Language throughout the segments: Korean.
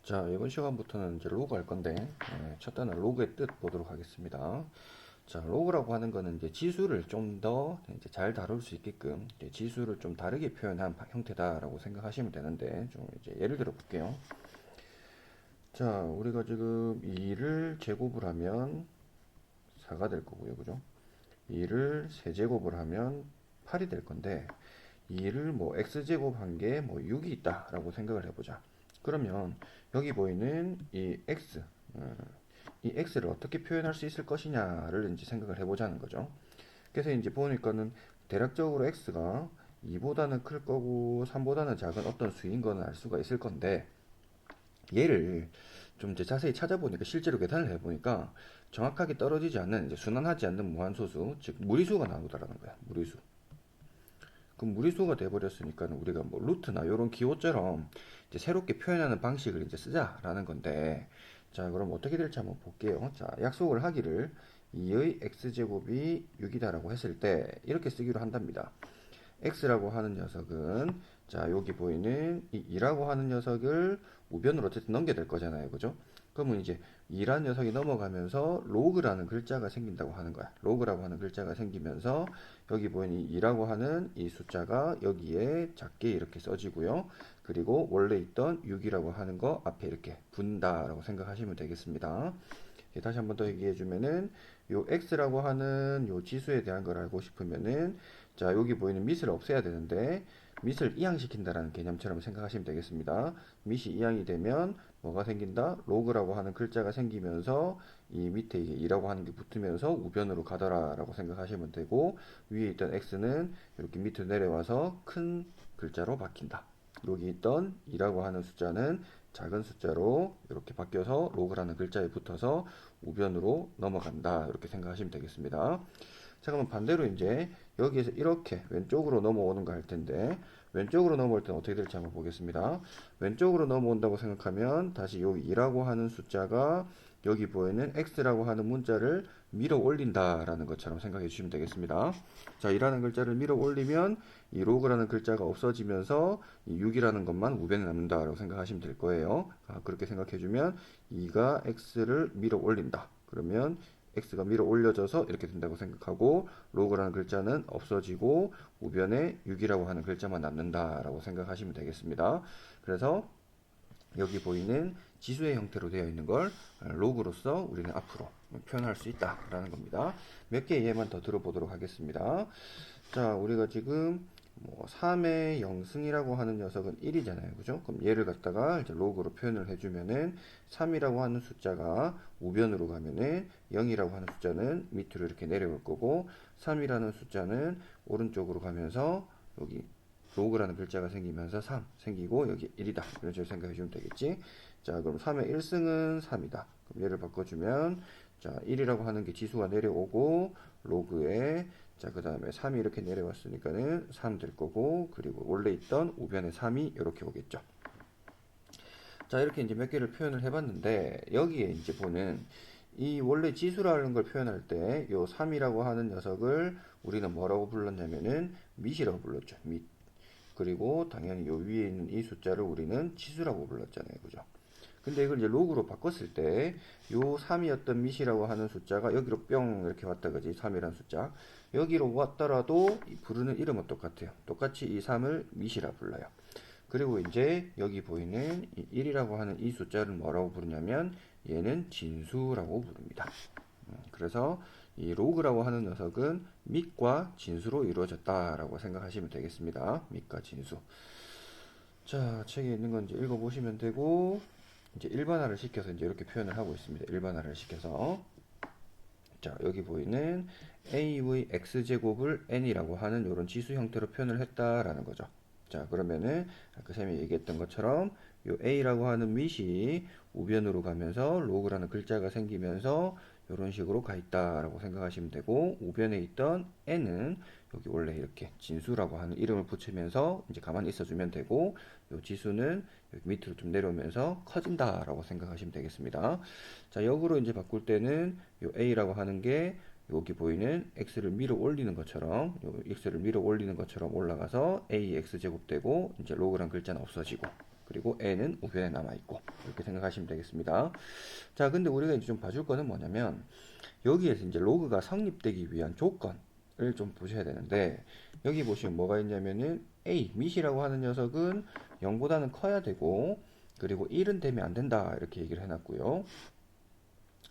자, 이번 시간부터는 이제 로그 할 건데, 첫 단은 로그의 뜻 보도록 하겠습니다. 자, 로그라고 하는 거는 이제 지수를 좀 더 이제 잘 다룰 수 있게끔 이제 지수를 좀 다르게 표현한 형태다라고 생각하시면 되는데, 좀 이제 예를 들어 볼게요. 자, 우리가 지금 2를 제곱을 하면 4가 될 거고요. 그죠? 2를 세제곱을 하면 8이 될 건데, 2를 뭐 x제곱 한 게 뭐 6이 있다라고 생각을 해보자. 그러면 여기 보이는 이 x, 이 x를 어떻게 표현할 수 있을 것이냐를 이제 생각을 해보자는 거죠. 그래서 이제 보니까는 대략적으로 x가 2보다는 클 거고 3보다는 작은 어떤 수인 거는 알 수가 있을 건데, 얘를 좀 이제 자세히 찾아보니까 실제로 계산을 해보니까 정확하게 떨어지지 않는 이제 순환하지 않는 무한소수, 즉 무리수가 나오더라는 거야. 무리수. 그 무리수가 돼버렸으니까 우리가 뭐 루트나 이런 기호처럼 이제 새롭게 표현하는 방식을 이제 쓰자라는 건데, 자, 그럼 어떻게 될지 한번 볼게요. 자, 약속을 하기를 2의 x제곱이 6이다라고 했을 때 이렇게 쓰기로 한답니다. x라고 하는 녀석은, 자, 여기 보이는 이 2라고 하는 녀석을 우변으로 어쨌든 넘겨야 될 거잖아요. 그죠? 그러면 이제 2라는 녀석이 넘어가면서 로그라는 글자가 생긴다고 하는 거야. 로그라고 하는 글자가 생기면서 여기 보이는 이 2라고 하는 이 숫자가 여기에 작게 이렇게 써지고요. 그리고 원래 있던 6이라고 하는 거 앞에 이렇게 분다라고 생각하시면 되겠습니다. 다시 한번 더 얘기해 주면은 요 x라고 하는 요 지수에 대한 걸 알고 싶으면은, 자, 여기 보이는 밑을 없애야 되는데 밑을 이항시킨다라는 개념처럼 생각하시면 되겠습니다. 밑이 이항이 되면 뭐가 생긴다? 로그라고 하는 글자가 생기면서 이 밑에 이게 2라고 하는 게 붙으면서 우변으로 가더라라고 생각하시면 되고, 위에 있던 x는 이렇게 밑으로 내려와서 큰 글자로 바뀐다. 여기 있던 2라고 하는 숫자는 작은 숫자로 이렇게 바뀌어서 로그라는 글자에 붙어서 우변으로 넘어간다. 이렇게 생각하시면 되겠습니다. 자, 그러면 반대로 이제 여기에서 이렇게 왼쪽으로 넘어오는 거 할 텐데, 왼쪽으로 넘어올 때는 어떻게 될지 한번 보겠습니다. 왼쪽으로 넘어온다고 생각하면 다시 요 2라고 하는 숫자가 여기 보이는 x라고 하는 문자를 밀어 올린다라는 것처럼 생각해 주시면 되겠습니다. 자, 2라는 글자를 밀어 올리면 이 로그라는 글자가 없어지면서 이 6이라는 것만 우변에 남는다라고 생각하시면 될 거예요. 그렇게 생각해 주면 2가 x를 밀어 올린다. 그러면 x가 밀어 올려져서 이렇게 된다고 생각하고, 로그라는 글자는 없어지고 우변에 6이라고 하는 글자만 남는다라고 생각하시면 되겠습니다. 그래서 여기 보이는 지수의 형태로 되어 있는 걸 로그로서 우리는 앞으로 표현할 수 있다라는 겁니다. 몇 개의 예만 더 들어보도록 하겠습니다. 자, 우리가 지금 뭐 3의 0승이라고 하는 녀석은 1이잖아요. 그죠? 그럼 얘를 갖다가 이제 로그로 표현을 해주면은 3이라고 하는 숫자가 우변으로 가면은 0이라고 하는 숫자는 밑으로 이렇게 내려올 거고, 3이라는 숫자는 오른쪽으로 가면서 여기 로그라는 글자가 생기면서 3 생기고 여기 1이다. 이런 식으로 생각해 주면 되겠지. 자, 그럼 3의 1승은 3이다. 그럼 얘를 바꿔주면, 자, 1이라고 하는 게 지수가 내려오고 로그에, 자, 그 다음에 3이 이렇게 내려왔으니까는 3 될 거고, 그리고 원래 있던 우변에 3이 이렇게 오겠죠. 자, 이렇게 이제 몇 개를 표현을 해봤는데, 여기에 이제 보는 이 원래 지수라는 걸 표현할 때, 요 3이라고 하는 녀석을 우리는 뭐라고 불렀냐면은 밑이라고 불렀죠. 밑. 그리고 당연히 요 위에 있는 이 숫자를 우리는 지수라고 불렀잖아요. 그죠? 근데 이걸 이제 로그로 바꿨을 때, 요 3이었던 밑이라고 하는 숫자가 여기로 뿅 이렇게 왔다 그지? 3이라는 숫자. 여기로 왔더라도 부르는 이름은 똑같아요. 똑같이 이 3을 밑이라 불러요. 그리고 이제 여기 보이는 이 1이라고 하는 이 숫자를 뭐라고 부르냐면 얘는 진수라고 부릅니다. 그래서 이 로그라고 하는 녀석은 밑과 진수로 이루어졌다라고 생각하시면 되겠습니다. 밑과 진수. 자, 책에 있는 건 이제 읽어보시면 되고, 이제 일반화를 시켜서 이제 이렇게 표현을 하고 있습니다. 일반화를 시켜서. 자, 여기 보이는 a의 x제곱을 n이라고 하는 이런 지수 형태로 표현을 했다라는 거죠. 자, 그러면은 아까 쌤이 얘기했던 것처럼 요 a라고 하는 밑이 우변으로 가면서 로그라는 글자가 생기면서 이런 식으로 가 있다라고 생각하시면 되고, 우변에 있던 n은 여기 원래 이렇게 진수라고 하는 이름을 붙이면서 이제 가만히 있어주면 되고, 요 지수는 여기 밑으로 좀 내려오면서 커진다라고 생각하시면 되겠습니다. 자, 역으로 이제 바꿀 때는 요 a라고 하는 게 여기 보이는 x를 밀어 올리는 것처럼, 요 x를 밀어 올리는 것처럼 올라가서 ax 제곱 되고, 이제 로그란 글자는 없어지고, 그리고 n은 우변에 남아있고 이렇게 생각하시면 되겠습니다. 자, 근데 우리가 이제 좀 봐줄 거는 뭐냐면 여기에서 이제 로그가 성립되기 위한 조건을 좀 보셔야 되는데 여기 보시면 뭐가 있냐면은 a 밑이라고 하는 녀석은 0보다는 커야 되고 그리고 1은 되면 안 된다 이렇게 얘기를 해놨고요.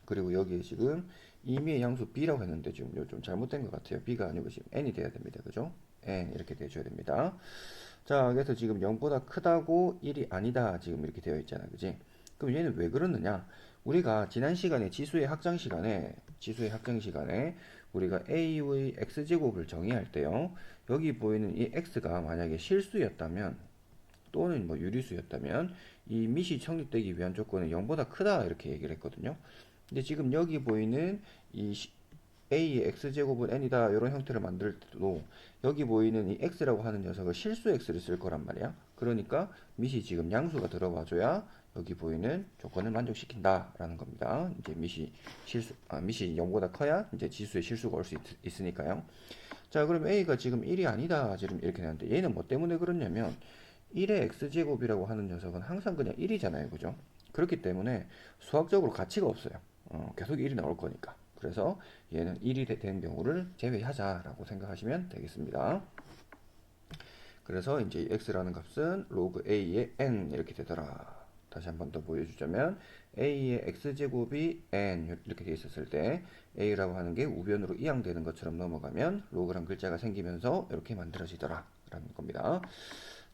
그리고 여기에 지금 임의의 양수 b라고 했는데 지금 이거 좀 잘못된 것 같아요. b가 아니고 지금 n이 돼야 됩니다. 그죠? n 이렇게 돼줘야 됩니다. 자, 그래서 지금 0보다 크다고 1이 아니다 지금 이렇게 되어 있잖아, 그지? 그럼 얘는 왜 그러느냐? 우리가 지난 시간에 지수의 학장 시간에 우리가 a의 x제곱을 정의할 때요, 여기 보이는 이 x가 만약에 실수였다면 또는 뭐 유리수였다면 이 밑이 성립되기 위한 조건은 0보다 크다 이렇게 얘기를 했거든요. 근데 지금 여기 보이는 이 a의 x제곱은 n이다 이런 형태를 만들 때도 여기 보이는 이 x라고 하는 녀석을 실수 x를 쓸 거란 말이야. 그러니까 밑이 지금 양수가 들어와줘야 여기 보이는 조건을 만족시킨다 라는 겁니다. 이제 밑이 0보다 커야 이제 지수의 실수가 올 수 있으니까요. 자, 그럼 a가 지금 1이 아니다 지금 이렇게 되는데 얘는 뭐 때문에 그러냐면 1의 x제곱이라고 하는 녀석은 항상 그냥 1이잖아요, 그죠? 그렇기 때문에 수학적으로 가치가 없어요. 계속 1이 나올 거니까. 그래서 얘는 1이 되는 경우를 제외하자라고 생각하시면 되겠습니다. 그래서 이제 이 x라는 값은 로그 a의 n 이렇게 되더라. 다시 한번 더 보여주자면 a의 x제곱이 n 이렇게 돼 있었을 때 a라고 하는 게 우변으로 이항되는 것처럼 넘어가면 로그란 글자가 생기면서 이렇게 만들어지더라 라는 겁니다.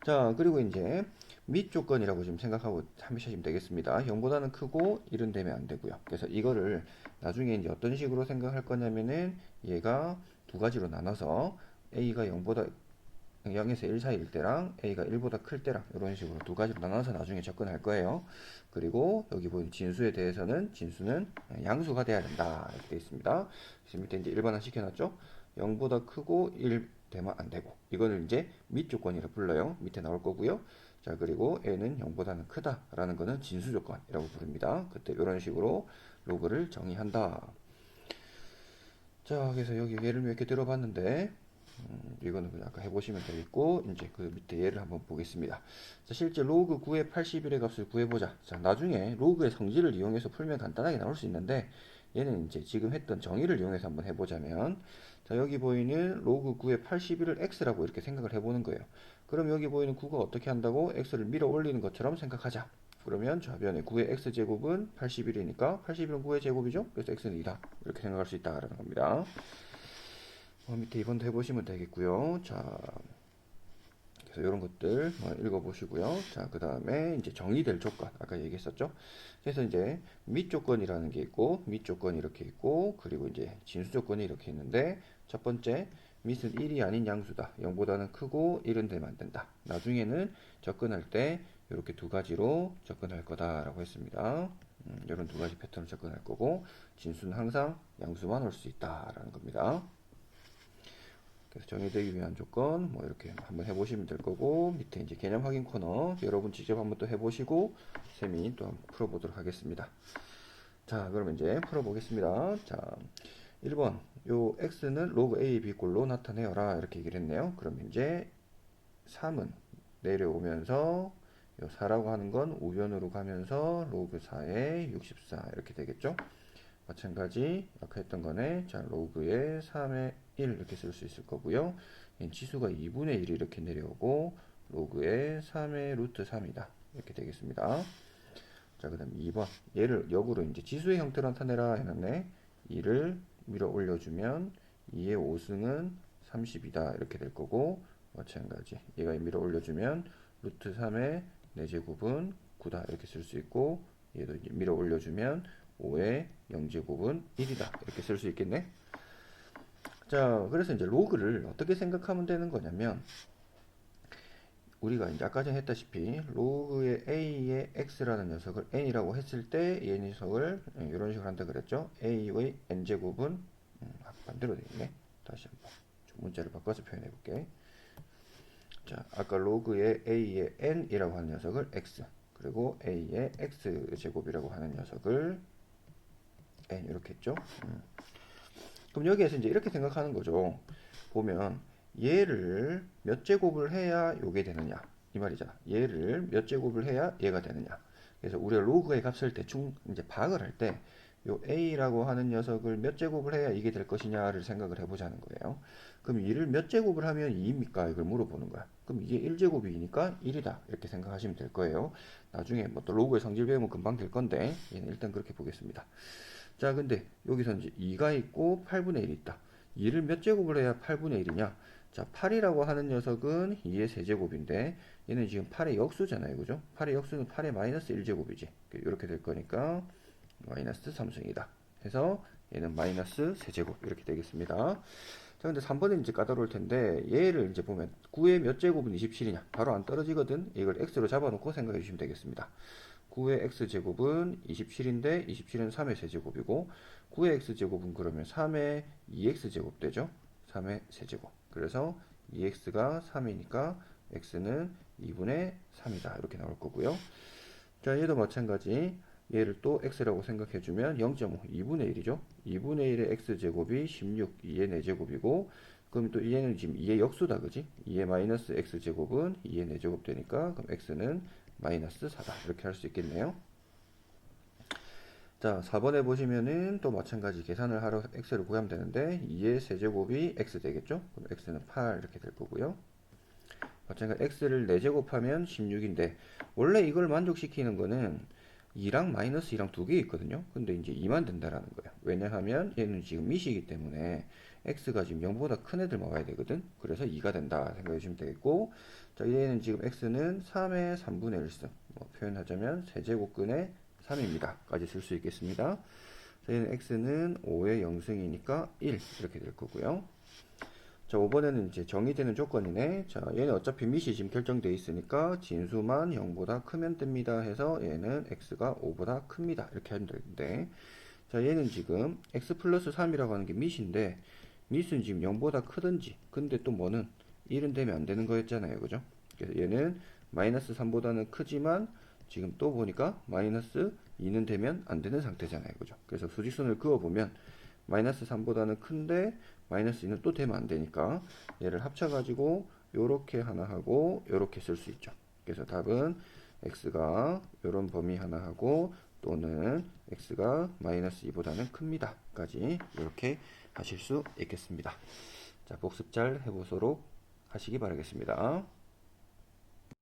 자, 그리고 이제 밑 조건이라고 좀 생각하고 하시면 되겠습니다. 0보다는 크고 1은 되면 안 되고요. 그래서 이거를 나중에 이제 어떤 식으로 생각할 거냐면은 얘가 두 가지로 나눠서 a가 0에서 1 사이일 때랑 a가 1보다 클 때랑 이런 식으로 두 가지로 나눠서 나중에 접근할 거예요. 그리고 여기 보이는 진수에 대해서는 진수는 양수가 돼야 된다 이렇게 되어 있습니다. 그래서 밑에 이제 일반화 시켜놨죠. 0보다 크고 1 되면 안 되고 이거는 이제 밑 조건이라 불러요. 밑에 나올 거고요. 자, 그리고 n은 0보다는 크다라는 거는 진수 조건이라고 부릅니다. 그때 이런 식으로 로그를 정의한다. 자, 그래서 여기 예를 몇 개 들어봤는데 이거는 그냥 아까 해보시면 되겠고 이제 그 밑에 예를 한번 보겠습니다. 자, 실제 로그 9의 81의 값을 구해보자. 자, 나중에 로그의 성질을 이용해서 풀면 간단하게 나올 수 있는데 얘는 이제 지금 했던 정의를 이용해서 한번 해보자면 자, 여기 보이는 로그 9의 81을 x라고 이렇게 생각을 해보는 거예요. 그럼 여기 보이는 9가 어떻게 한다고? x를 밀어 올리는 것처럼 생각하자. 그러면 좌변에 9의 x제곱은 81이니까 81은 9의 제곱이죠? 그래서 x는 2다. 이렇게 생각할 수 있다라는 겁니다. 밑에 2번도 해보시면 되겠고요. 자, 그래서 이런 것들 읽어보시고요. 자, 그 다음에 이제 정의될 조건 아까 얘기했었죠. 그래서 이제 밑 조건이라는 게 있고 밑 조건이 이렇게 있고 그리고 이제 진수 조건이 이렇게 있는데 첫 번째 밑은 1이 아닌 양수다. 0보다는 크고 1은 되면 안 된다. 나중에는 접근할 때 이렇게 두 가지로 접근할 거다라고 했습니다. 이런 두 가지 패턴을 접근할 거고 진수는 항상 양수만 올 수 있다라는 겁니다. 그래서 정의되기 위한 조건 뭐 이렇게 한번 해보시면 될 거고 밑에 이제 개념 확인 코너 여러분 직접 한번 또 해보시고 쌤이 또 한번 풀어보도록 하겠습니다. 자, 그러면 이제 풀어보겠습니다. 자, 1번 요 x는 로그 a, b 꼴로 나타내어라 이렇게 얘기를 했네요. 그럼 이제 3은 내려오면서 요 4라고 하는 건 우변으로 가면서 로그 4에 64 이렇게 되겠죠. 마찬가지 아까 했던 거네. 자, 로그에 3의 1 이렇게 쓸 수 있을 거고요. 치수가 2분의 1이 이렇게 내려오고 로그에 3의 루트 3이다. 이렇게 되겠습니다. 자, 그 다음 2번 얘를 역으로 이제 지수의 형태로 나타내라 해놨네. 2를 밀어 올려주면 2의 5승은 30이다. 이렇게 될 거고 마찬가지 얘가 밀어 올려주면 루트 3의 4제곱은 9다. 이렇게 쓸 수 있고 얘도 이제 밀어 올려주면 5의 0제곱은 1이다. 이렇게 쓸 수 있겠네. 자, 그래서 이제 로그를 어떻게 생각하면 되는 거냐면 우리가 이제 아까 전에 했다시피 로그의 a의 x라는 녀석을 n이라고 했을 때 이 녀석을 이런 식으로 한다 그랬죠. a의 n제곱은 반대로 되어 있네. 다시 한번 좀 문자를 바꿔서 표현해 볼게. 자, 아까 로그의 a의 n이라고 하는 녀석을 x 그리고 a의 x제곱이라고 하는 녀석을 n 이렇게 했죠. 그럼 여기에서 이제 이렇게 생각하는 거죠. 보면 얘를 몇 제곱을 해야 요게 되느냐. 이 말이잖아. 얘를 몇 제곱을 해야 얘가 되느냐. 그래서 우리가 로그의 값을 대충 이제 파악을 할 때 요 a라고 하는 녀석을 몇 제곱을 해야 이게 될 것이냐를 생각을 해보자는 거예요. 그럼 이를 몇 제곱을 하면 2입니까? 이걸 물어보는 거야. 그럼 이게 1제곱이니까 1이다. 이렇게 생각하시면 될 거예요. 나중에 뭐 또 로그의 성질 배우면 금방 될 건데 얘는 일단 그렇게 보겠습니다. 자, 근데 여기서 이제 2가 있고 8분의 1이 있다. 2를 몇 제곱을 해야 8분의 1이냐? 자, 8이라고 하는 녀석은 2의 세제곱인데 얘는 지금 8의 역수잖아요. 그죠? 8의 역수는 8의 마이너스 1제곱이지. 이렇게 될 거니까 마이너스 3승이다. 해서 얘는 마이너스 세제곱 이렇게 되겠습니다. 자, 근데 3번은 이제 까다로울 텐데 얘를 이제 보면 9의 몇 제곱은 27이냐? 바로 안 떨어지거든. 이걸 x로 잡아놓고 생각해 주시면 되겠습니다. 9의 x제곱은 27인데 27은 3의 세제곱이고 9의 x제곱은 그러면 3의 2x제곱 되죠. 3의 세제곱. 그래서 2x가 3이니까 x는 2분의 3이다. 이렇게 나올 거고요. 자, 얘도 마찬가지. 얘를 또 x라고 생각해주면 0.5, 2분의 1이죠. 2분의 1의 x제곱이 16, 2의 4제곱이고 그럼 또 얘는 지금 2의 역수다. 그지? 2의 마이너스 x제곱은 2의 4제곱 되니까 그럼 x는 마이너스 4다. 이렇게 할 수 있겠네요. 자, 4번에 보시면은 또 마찬가지 계산을 하러 x를 구하면 되는데 2의 세제곱이 x 되겠죠? 그럼 x는 8 이렇게 될 거고요. 마찬가지 x를 4제곱하면 16인데 원래 이걸 만족시키는 거는 2랑 마이너스 2랑 두 개 있거든요. 근데 이제 2만 된다라는 거예요. 왜냐하면 얘는 지금 미시이기 때문에 x가 지금 0보다 큰 애들만 와야 되거든. 그래서 2가 된다 생각해 주시면 되겠고, 자, 얘는 지금 x는 3의 3분의 1승, 뭐 표현하자면 세제곱근의 3입니다. 까지 쓸 수 있겠습니다. 자, 얘는 x는 5의 0승이니까 1 이렇게 될 거고요. 자, 5번에는 이제 정의되는 조건이네. 자, 얘는 어차피 미시 지금 결정되어 있으니까 진수만 0보다 크면 됩니다 해서 얘는 x가 5보다 큽니다. 이렇게 하면 되는데, 자, 얘는 지금 x 플러스 3이라고 하는 게 미시인데 미수는 지금 0보다 크든지, 근데 또 뭐는 1은 되면 안 되는 거였잖아요. 그죠? 그래서 얘는 마이너스 3보다는 크지만 지금 또 보니까 마이너스 2는 되면 안 되는 상태잖아요. 그죠? 그래서 수직선을 그어보면 마이너스 3보다는 큰데 마이너스 2는 또 되면 안 되니까 얘를 합쳐가지고 요렇게 하나 하고 요렇게 쓸 수 있죠. 그래서 답은 x가 요런 범위 하나 하고 또는 x가 마이너스 2보다는 큽니다 까지 이렇게 하실 수 있겠습니다. 자, 복습 잘 해보도록 하시기 바라겠습니다.